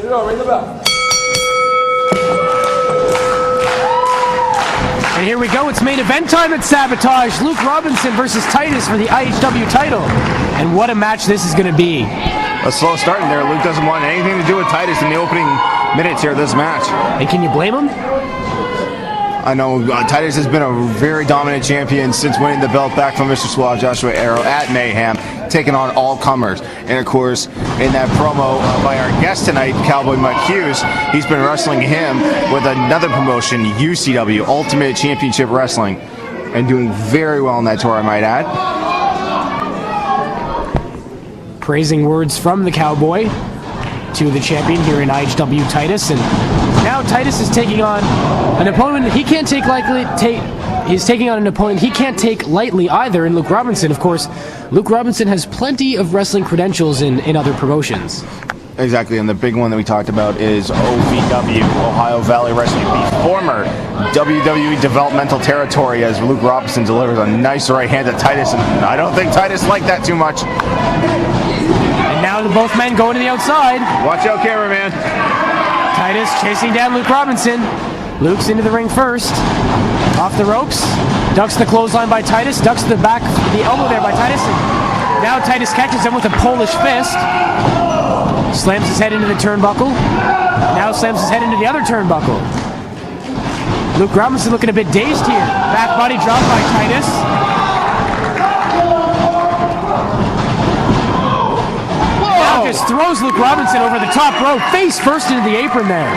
ring the bell. And here we go, it's main event time at Sabotage. Luke Robinson versus Titus for the IHW title. And what a match this is going to be. A slow start in there. Luke doesn't want anything to do with Titus in the opening minutes here of this match. And can you blame him? I know Titus has been a very dominant champion since winning the belt back from Mr. Suave Joshua Arrow at Mayhem, taking on all comers. And of course, in that promo by our guest tonight, Cowboy Mike Hughes, he's been wrestling him with another promotion, UCW, Ultimate Championship Wrestling, and doing very well in that tour, I might add. Praising words from the Cowboy to the champion here in IHW, Titus. And now Titus is taking on an opponent he can't take lightly. He's taking on an opponent he can't take lightly either in Luke Robinson. Of course, Luke Robinson has plenty of wrestling credentials in other promotions. Exactly, and the big one that we talked about is OVW, Ohio Valley Wrestling, the former WWE developmental territory, as Luke Robinson delivers a nice right hand to Titus, and I don't think Titus liked that too much. And now both men going to the outside. Watch out, cameraman. Titus chasing down Luke Robinson. Luke's into the ring first. Off the ropes. Ducks the clothesline by Titus. Ducks the back, the elbow there by Titus. And now Titus catches him with a Polish fist. Slams his head into the turnbuckle. Now slams his head into the other turnbuckle. Luke Robinson looking a bit dazed here. Back body drop by Titus. Now just throws Luke Robinson over the top rope, face first into the apron there.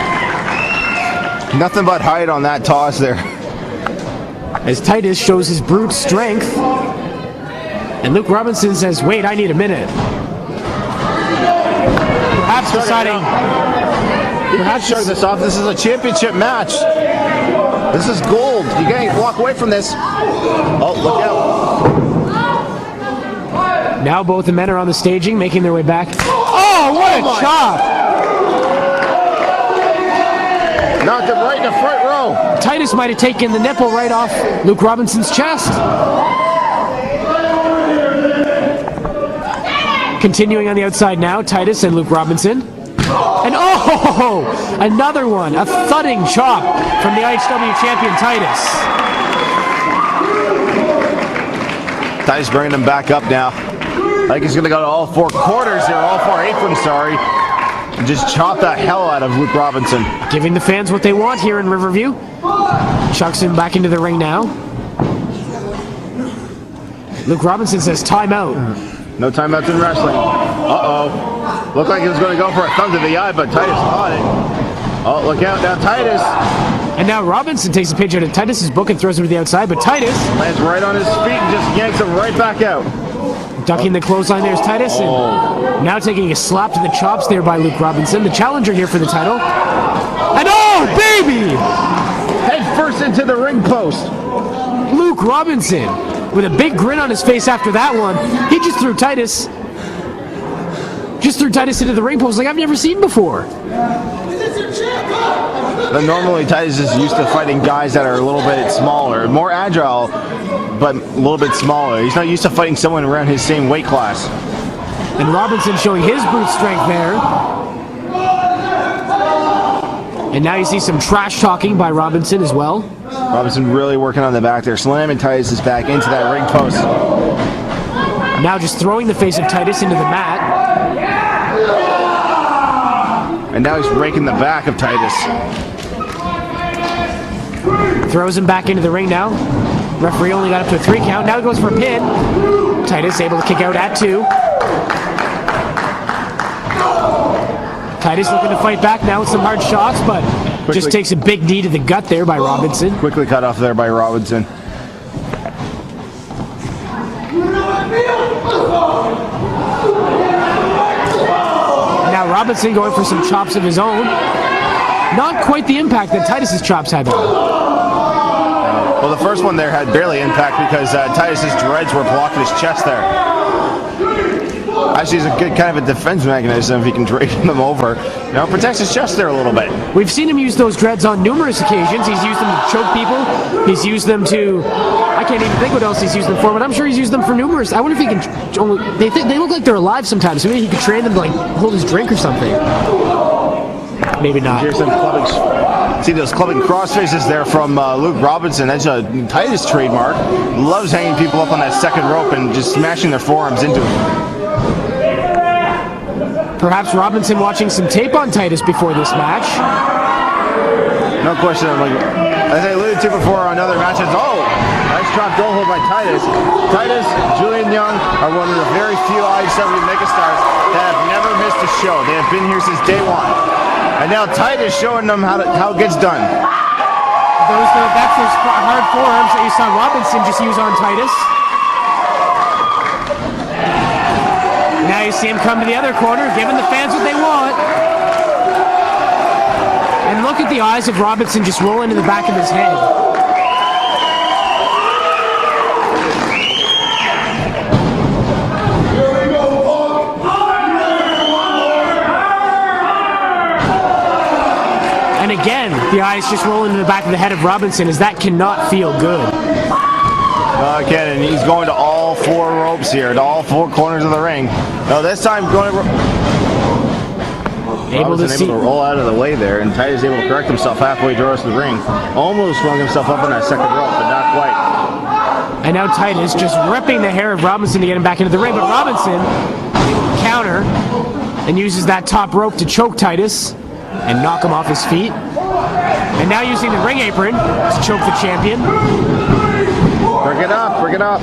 Nothing but height on that toss there. As Titus shows his brute strength. And Luke Robinson says, wait, I need a minute. Perhaps deciding... Perhaps shut this off. This is a championship match. This is gold. You can't walk away from this. Oh, look out. Now both the men are on the staging, making their way back. Oh, what a chop! Knocked him right in the front row. Titus might have taken the nipple right off Luke Robinson's chest. Continuing on the outside now, Titus and Luke Robinson. And oh, another one, a thudding chop from the IHW champion Titus. Titus bringing him back up now. I think he's going to go to all four quarters here, all four aprons, sorry. And just chop the hell out of Luke Robinson. Giving the fans what they want here in Riverview. Chucks him back into the ring now. Luke Robinson says timeout. No timeouts in wrestling. Uh-oh. Looked like he was going to go for a thumb to the eye, but Titus caught it. Oh, look out now, Titus. And now Robinson takes a page out of Titus's book and throws him to the outside, but Titus lands right on his feet and just yanks him right back out. Ducking the clothesline, there's Titus. And now taking a slap to the chops there by Luke Robinson, the challenger here for the title. And oh, baby! Head first into the ring post. Luke Robinson with a big grin on his face after that one. He just threw Titus into the ring post like I've never seen before. But normally Titus is used to fighting guys that are a little bit smaller, more agile, but a little bit smaller. He's not used to fighting someone around his same weight class. And Robinson showing his brute strength there. And now you see some trash talking by Robinson as well. Robinson really working on the back there, slamming Titus' back into that ring post. Now just throwing the face of Titus into the mat. And now he's raking the back of Titus. Throws him back into the ring now. Referee only got up to a 3 count. Now he goes for a pin. Titus able to kick out at 2. Titus looking to fight back now with some hard shots, but just takes a big knee to the gut there by Robinson. Quickly cut off there by Robinson. Now Robinson going for some chops of his own. Not quite the impact that Titus's chops had though. Well, the first one there had barely impact because Titus's dreads were blocking his chest there. Actually, it's a good kind of a defense mechanism if he can drape them over. You know, protects his chest there a little bit. We've seen him use those dreads on numerous occasions. He's used them to choke people. He's used them to... I can't even think what else he's used them for, but I'm sure he's used them for numerous... I wonder if he can... They look like they're alive sometimes, so maybe he could train them to like hold his drink or something. maybe not. Here's some clubbing. See those clubbing cross faces there from Luke Robinson. That's a Titus trademark. Loves hanging people up on that second rope and just smashing their forearms into it. Perhaps Robinson watching some tape on Titus before this match. No question. As I alluded to before on other matches, nice drop goal hold by Titus. Titus, Julian Young are one of the very few IHW megastars that have never missed a show. They have been here since day one. And now Titus showing them how it gets done. That's those hard forearms that you saw Robinson just use on Titus. Now you see him come to the other corner, giving the fans what they want. And look at the eyes of Robinson just rolling in the back of his head. And again, the eyes just rolling in the back of the head of Robinson, as that cannot feel good. Again, and he's going to all four ropes here, to all four corners of the ring. No, this time going to... able to roll out of the way there, and Titus able to correct himself halfway towards the ring. Almost swung himself up on that second rope, but not quite. And now Titus just ripping the hair of Robinson to get him back into the ring, but Robinson able to counter and uses that top rope to choke Titus and knock him off his feet. And now using the ring apron to choke the champion. Bring it up, bring it up.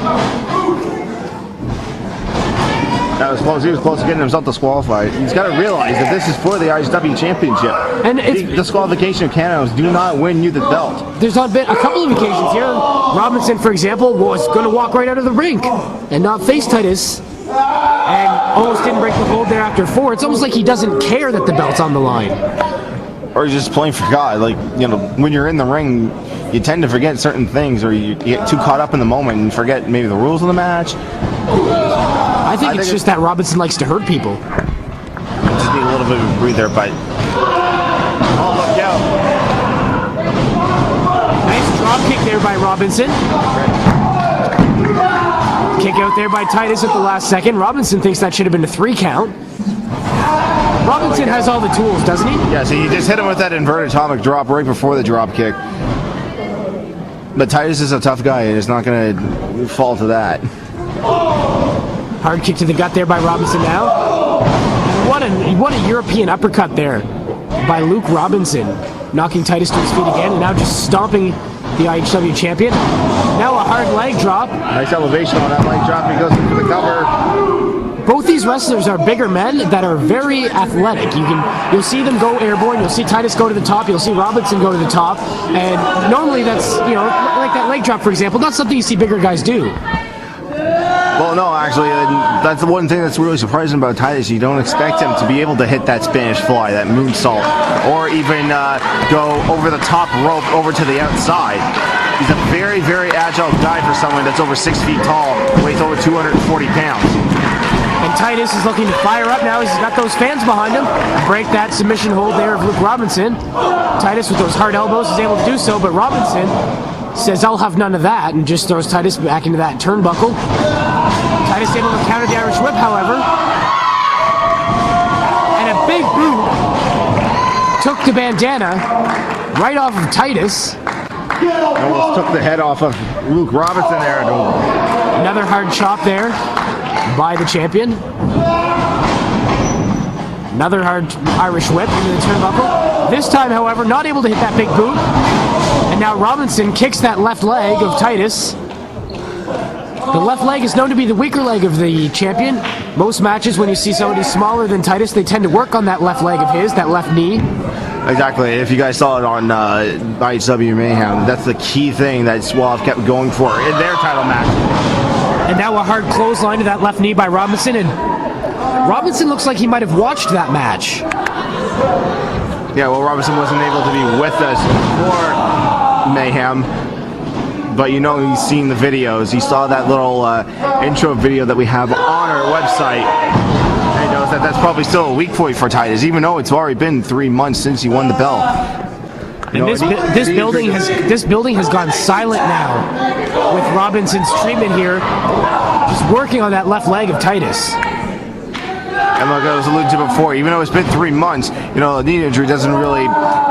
That was close. He was close to getting himself disqualified. He's got to realize that this is for the IHW Championship. And disqualification of Canada do not win you the belt. There's not been a couple of occasions here. Robinson, for example, was going to walk right out of the rink and not face Titus, and almost didn't break the hold there after 4. It's almost like he doesn't care that the belt's on the line. Or he's just playing for God. Like, you know, when you're in the ring, you tend to forget certain things, or you get too caught up in the moment and forget maybe the rules of the match. I think it's just that Robinson likes to hurt people. Just need a little bit of a breather, but... oh, look out. Nice drop kick there by Robinson. Kick out there by Titus at the last second. Robinson thinks that should have been a 3 count. Robinson has all the tools, doesn't he? Yeah, so you just hit him with that inverted atomic drop right before the drop kick. But Titus is a tough guy and is not going to fall to that. Hard kick to the gut there by Robinson now. What a European uppercut there by Luke Robinson. Knocking Titus to his feet again, and now just stomping the IHW champion. Now a hard leg drop. Nice elevation on that leg drop. He goes for the cover. Both these wrestlers are bigger men that are very athletic. You'll see them go airborne. You'll see Titus go to the top. You'll see Robinson go to the top. And normally that's, like that leg drop, for example, not something you see bigger guys do. Well, no, actually, that's the one thing that's really surprising about Titus. You don't expect him to be able to hit that Spanish fly, that moonsault, or even go over the top rope over to the outside. He's a very, very agile guy for someone that's over 6 feet tall, weighs over 240 pounds. And Titus is looking to fire up now. He's got those fans behind him. Break that submission hold there of Luke Robinson. Titus with those hard elbows is able to do so, but Robinson says, "I'll have none of that," and just throws Titus back into that turnbuckle. Titus able to counter the Irish whip, however. And a big boot took the bandana right off of Titus. Almost took the head off of Luke Robinson there. Another hard chop there by the champion. Another hard Irish whip into the turnbuckle. This time, however, not able to hit that big boot. And now Robinson kicks that left leg of Titus. The left leg is known to be the weaker leg of the champion. Most matches, when you see somebody smaller than Titus, they tend to work on that left leg of his, that left knee. Exactly. If you guys saw it on IHW Mayhem, that's the key thing that Suave kept going for in their title match. And now a hard clothesline to that left knee by Robinson, and Robinson looks like he might have watched that match. Yeah, well, Robinson wasn't able to be with us for Mayhem, but he's seen the videos. He saw that little intro video that we have on our website, and he knows that that's probably still a weak point for Titus, even though it's already been 3 months since he won the belt. And this building has gone silent now with Robinson's treatment here, just working on that left leg of Titus. And like I was alluding to before, even though it's been 3 months, you know, a knee injury doesn't really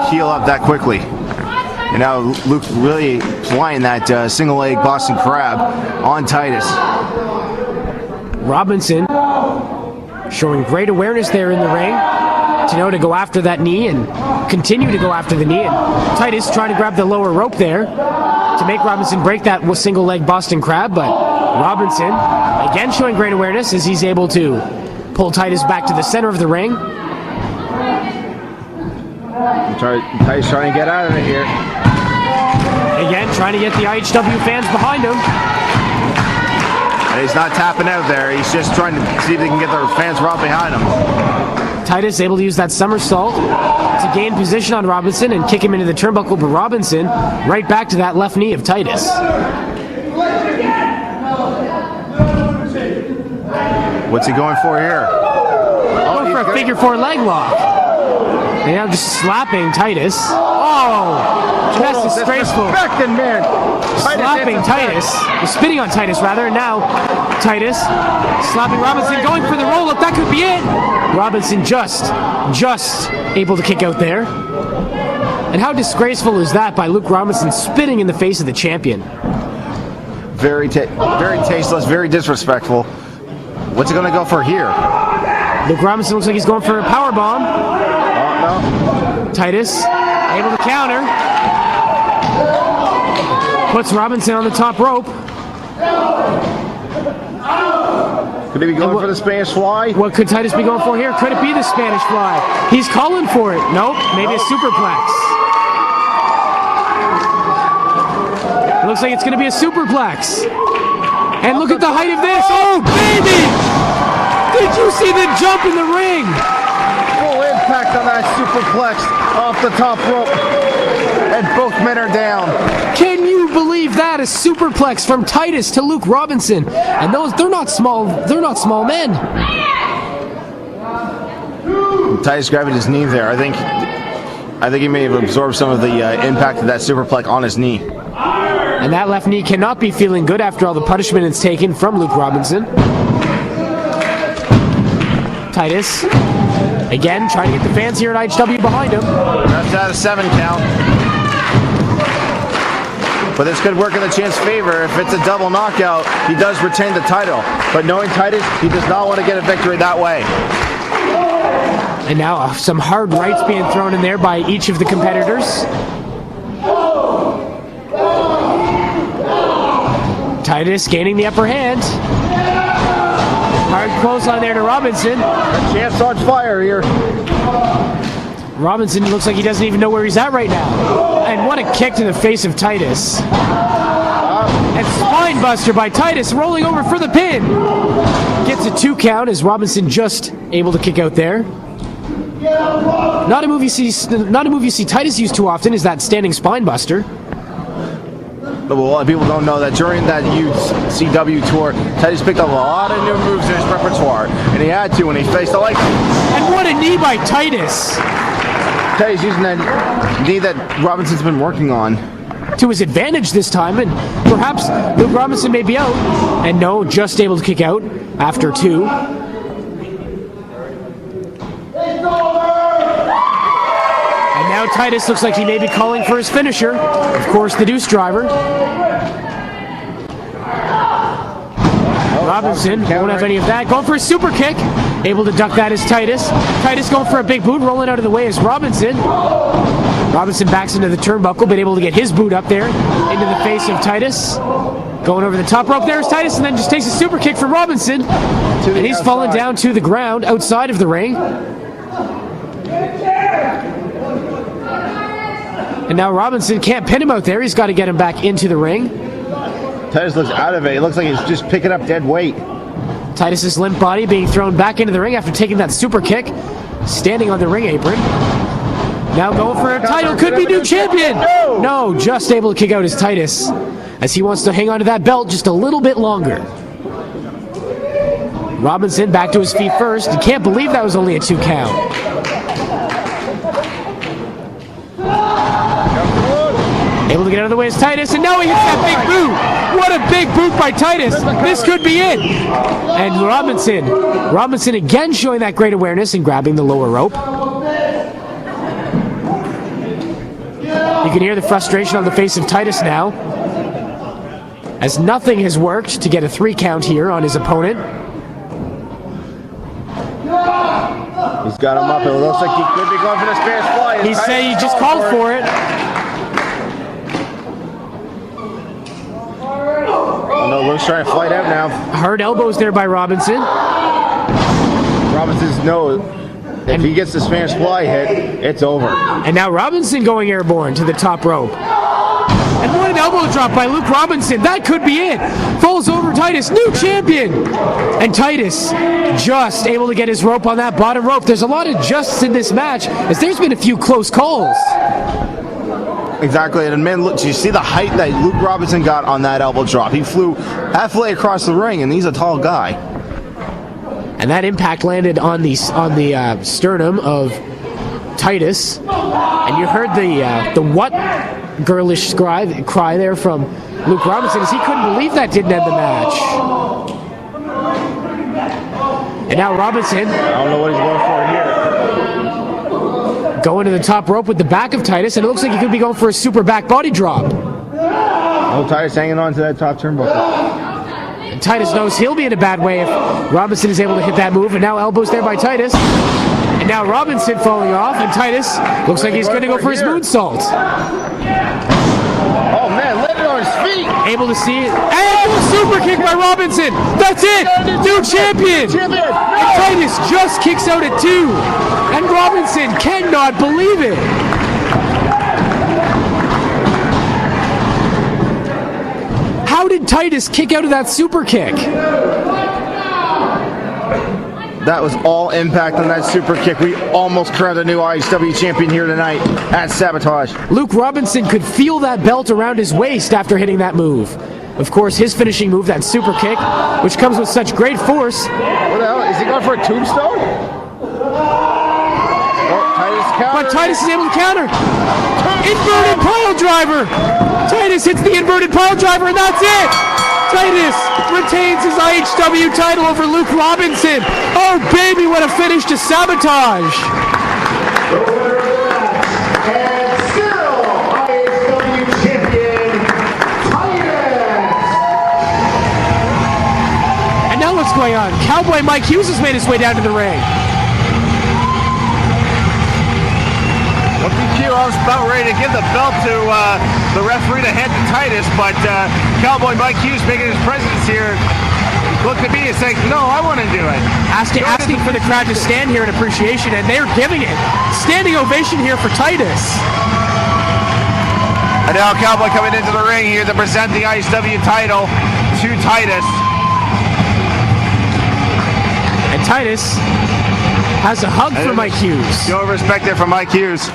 heal up that quickly. And now Luke's really flying that single leg Boston Crab on Titus. Robinson showing great awareness there in the ring to know to go after that knee and continue to go after the knee. And Titus trying to grab the lower rope there to make Robinson break that single leg Boston Crab, but Robinson again showing great awareness as he's able to pull Titus back to the center of the ring. Titus trying to get out of it here. Again, trying to get the IHW fans behind him. And he's not tapping out there. He's just trying to see if they can get their fans right behind him. Titus able to use that somersault to gain position on Robinson and kick him into the turnbuckle, but Robinson right back to that left knee of Titus. What's he going for here? Going for a figure 4 leg lock. And now just slapping Titus. Oh, that's disgraceful. Man. Slapping Titus, spitting on Titus rather, and now Titus slapping Robinson, going for the roll-up. That could be it. Robinson just able to kick out there. And how disgraceful is that by Luke Robinson spitting in the face of the champion? Very tasteless, very disrespectful. What's he going to go for here? Luke Robinson looks like he's going for a power bomb. No. Titus able to counter. Puts Robinson on the top rope. Could he be going for the Spanish fly? What could Titus be going for here? Could it be the Spanish fly? He's calling for it. Nope, maybe a superplex. It looks like it's going to be a superplex. And look at the height of this. Oh, baby! Did you see the jump in the ring? Full impact on that superplex off the top rope. And both men are down. Can you believe that? A superplex from Titus to Luke Robinson. And they're not small men. Titus grabbing his knee there. I think he may have absorbed some of the impact of that superplex on his knee. And that left knee cannot be feeling good after all the punishment it's taken from Luke Robinson. Titus, again, trying to get the fans here at IHW behind him. That's out of 7 count. But this could work in the champ's favor. If it's a double knockout, he does retain the title. But knowing Titus, he does not want to get a victory that way. And now some hard rights being thrown in there by each of the competitors. Titus gaining the upper hand. Hard clothesline there to Robinson. The champ's on fire here. Robinson looks like he doesn't even know where he's at right now. And what a kick to the face of Titus. And spine buster by Titus, rolling over for the pin. Gets a 2 count as Robinson just able to kick out there. Not a move you see Titus use too often is that standing spine buster. But a lot of people don't know that during that UCW tour, Titus picked up a lot of new moves in his repertoire, and he had to when he faced the light. And what a knee by Titus! Titus using that knee that Robinson's been working on to his advantage this time, and perhaps Luke Robinson may be out. And no, just able to kick out after 2. And now Titus looks like he may be calling for his finisher. Of course, the deuce driver. Robinson won't have any of that. Going for a super kick. Able to duck that is Titus. Titus going for a big boot. Rolling out of the way is Robinson. Robinson backs into the turnbuckle, but able to get his boot up there into the face of Titus. Going over the top rope, there's Titus, and then just takes a super kick from Robinson. And he's fallen down to the ground outside of the ring. And now Robinson can't pin him out there. He's got to get him back into the ring. Titus looks out of it. It looks like he's just picking up dead weight. Titus's limp body being thrown back into the ring after taking that super kick. Standing on the ring apron. Now going for a title. Could be new champion. No, just able to kick out his Titus, as he wants to hang on to that belt just a little bit longer. Robinson back to his feet first. He can't believe that was only a 2 count. Able to get out of the way is Titus, and now he hits that big boot. What a big boot by Titus. This could be it. And Robinson again showing that great awareness and grabbing the lower rope. You can hear the frustration on the face of Titus now, as nothing has worked to get a 3 count here on his opponent. He's got him up. It looks like he could be going for the Spanish fly. He's saying he just called for it. Oh no, Luke's trying to flight out now. Hard elbows there by Robinson. Robinson's knows if he gets the Spanish fly hit, it's over. And now Robinson going airborne to the top rope. And what an elbow drop by Luke Robinson. That could be it. Falls over Titus, new champion. And Titus just able to get his rope on that bottom rope. There's a lot of justs in this match, as there's been a few close calls. Exactly, and man, look, do you see the height that Luke Robinson got on that elbow drop? He flew halfway across the ring, and he's a tall guy. And that impact landed on the sternum of Titus. And you heard the what girlish cry there from Luke Robinson, as he couldn't believe that didn't end the match. And now Robinson, I don't know what he's going for here. Going to the top rope with the back of Titus, and it looks like he could be going for a super back body drop. Oh, Titus hanging on to that top turnbuckle. And Titus knows he'll be in a bad way if Robinson is able to hit that move, and now elbows there by Titus. And now Robinson falling off, and Titus looks like he's going to go for his moonsault. Oh man, landed on his feet. Able to see it. And a super kick by Robinson. That's it. New champion. And Titus just kicks out at 2. And Robinson cannot believe it. How did Titus kick out of that super kick? That was all impact on that super kick. We almost crowned a new IHW champion here tonight at Sabotage. Luke Robinson could feel that belt around his waist after hitting that move. Of course, his finishing move, that super kick, which comes with such great force. What the hell? Is he going for a tombstone? But Titus is able to counter. Inverted pile driver. Titus hits the inverted pile driver, and that's it. Titus retains his IHW title over Luke Robinson. Oh, baby, what a finish to Sabotage. And still IHW champion, Titus. And now what's going on? Cowboy Mike Hughes has made his way down to the ring. I was about ready to give the belt to the referee to hand to Titus, but Cowboy Mike Hughes making his presence here looked at me and saying, no, I want to do it. Asking for the crowd to stand here in appreciation, and they're giving it. Standing ovation here for Titus. And now Cowboy coming into the ring here to present the IHW title to Titus. And Titus has a hug for Mike Hughes. Show of respect there for Mike Hughes.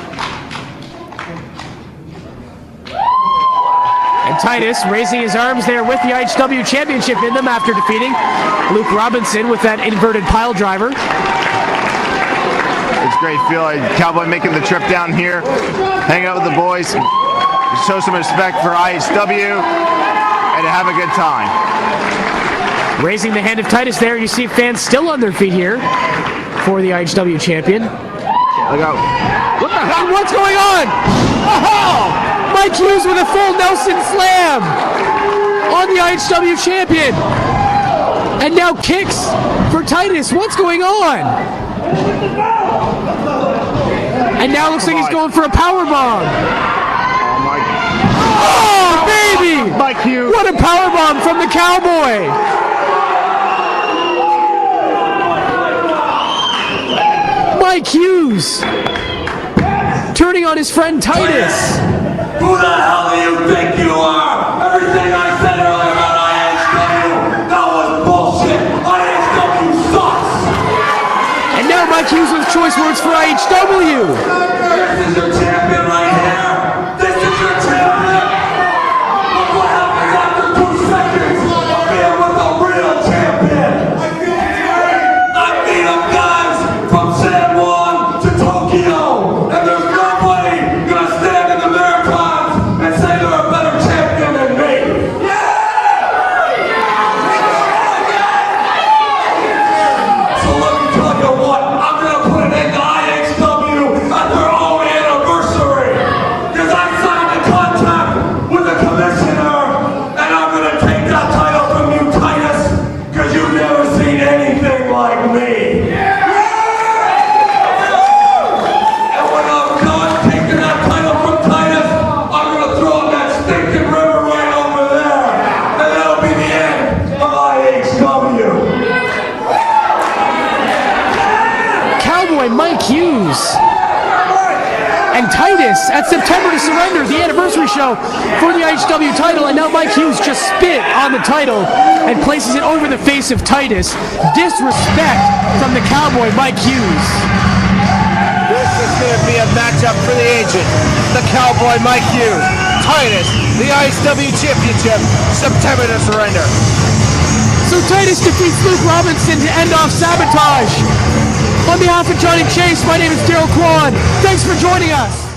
And Titus raising his arms there with the IHW Championship in them after defeating Luke Robinson with that inverted pile driver. It's great feeling. Cowboy making the trip down here, hang out with the boys, show some respect for IHW, and have a good time. Raising the hand of Titus there, you see fans still on their feet here for the IHW Champion. Look out. What the hell? What's going on? Oh! Mike Hughes with a full Nelson slam on the IHW Champion. And now kicks for Titus. What's going on? And now looks like he's going for a powerbomb. Oh, baby! Mike Hughes. What a powerbomb from the Cowboy. Mike Hughes turning on his friend Titus. Who the hell do you think you are? Everything I said earlier about IHW, that was bullshit. IHW sucks. And now Mike Hughes with choice words for IHW. This is your champion right here. This is your champion. Look what happens after 2 seconds. I'm here with a real champion. I beat up guys from San Juan to Tokyo. And there's nobody gonna stand in the mirror and say Cowboy Mike Hughes and Titus at September to Surrender, the anniversary show for the IHW title, and now Mike Hughes just spit on the title and places it over the face of Titus. Disrespect from the Cowboy Mike Hughes. This is going to be a matchup for the agent, the Cowboy Mike Hughes. Titus, the IHW Championship, September to Surrender. So Titus defeats Luke Robinson to end off Sabotage. On behalf of Johnny Chase, my name is Daryl Kwan. Thanks for joining us.